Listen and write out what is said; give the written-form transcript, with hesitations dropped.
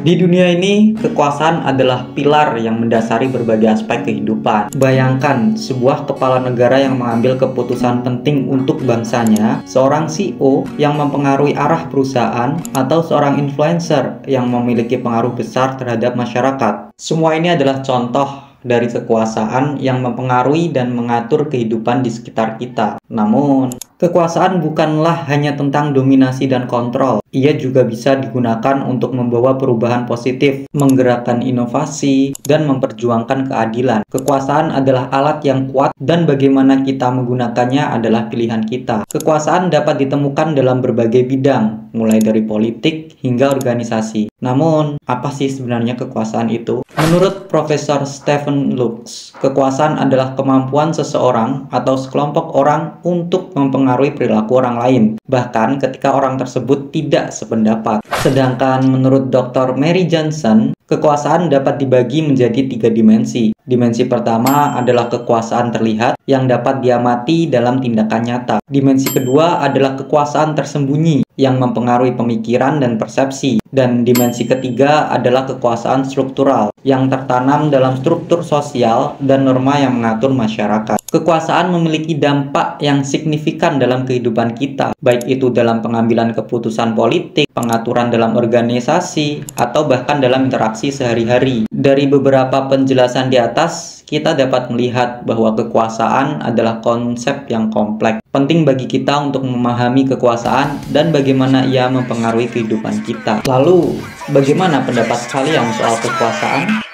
Di dunia ini, kekuasaan adalah pilar yang mendasari berbagai aspek kehidupan. Bayangkan sebuah kepala negara yang mengambil keputusan penting untuk bangsanya, seorang CEO yang mempengaruhi arah perusahaan, atau seorang influencer yang memiliki pengaruh besar terhadap masyarakat. Semua ini adalah contoh dari kekuasaan yang mempengaruhi dan mengatur kehidupan di sekitar kita. Namun, kekuasaan bukanlah hanya tentang dominasi dan kontrol. Ia juga bisa digunakan untuk membawa perubahan positif, menggerakkan inovasi, dan memperjuangkan keadilan. Kekuasaan adalah alat yang kuat dan bagaimana kita menggunakannya adalah pilihan kita. Kekuasaan dapat ditemukan dalam berbagai bidang, mulai dari politik hingga organisasi. Namun, apa sih sebenarnya kekuasaan itu? Menurut Profesor Stephen Lux, kekuasaan adalah kemampuan seseorang atau sekelompok orang untuk mempengaruhi perilaku orang lain, bahkan ketika orang tersebut tidak sependapat. Sedangkan menurut Dr. Mary Johnson, kekuasaan dapat dibagi menjadi 3 dimensi. Dimensi pertama adalah kekuasaan terlihat yang dapat diamati dalam tindakan nyata. Dimensi kedua adalah kekuasaan tersembunyi yang mempengaruhi pemikiran dan persepsi. Dan dimensi ketiga adalah kekuasaan struktural yang tertanam dalam struktur sosial dan norma yang mengatur masyarakat. Kekuasaan memiliki dampak yang signifikan dalam kehidupan kita, baik itu dalam pengambilan keputusan politik, pengaturan dalam organisasi, atau bahkan dalam interaksi sehari-hari. Dari beberapa penjelasan di atas, kita dapat melihat bahwa kekuasaan adalah konsep yang kompleks. Penting bagi kita untuk memahami kekuasaan dan bagaimana ia mempengaruhi kehidupan kita. Lalu, bagaimana pendapat kalian soal kekuasaan?